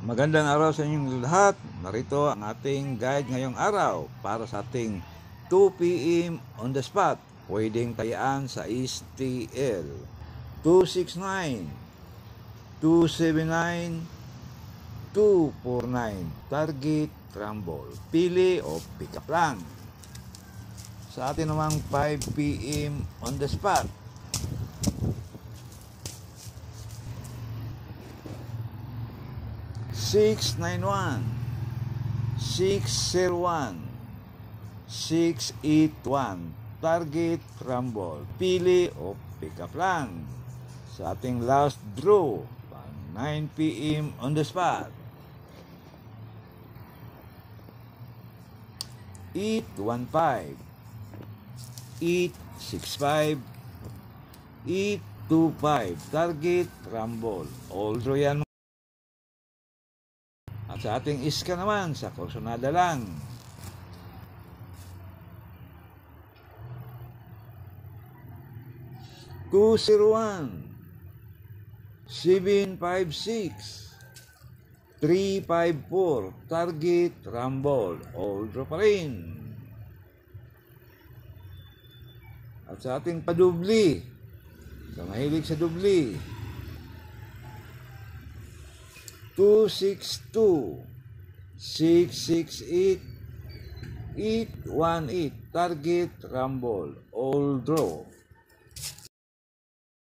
Magandang araw sa inyong lahat. Narito ang ating guide ngayong araw para sa ating 2 p.m. on the spot. Pwedeng tayaan sa STL 269, 279, 249. Target, rumble. Pili o pick up lang. Sa atin namang 5 p.m. on the spot. 691, 601, 681. Target, rumble. Pili o pick up lang. Sa ating last draw, 9 p.m. on the spot. 815, 865, 825. Target, rumble. All draw yan. At sa ating iska naman, sa kursonada lang. 201, 756, 354. Target, rumble. All draw pa rin. At sa ating padubli, sa mahilig sa dubli, 262, 668, 818. Target, rumble. All draw.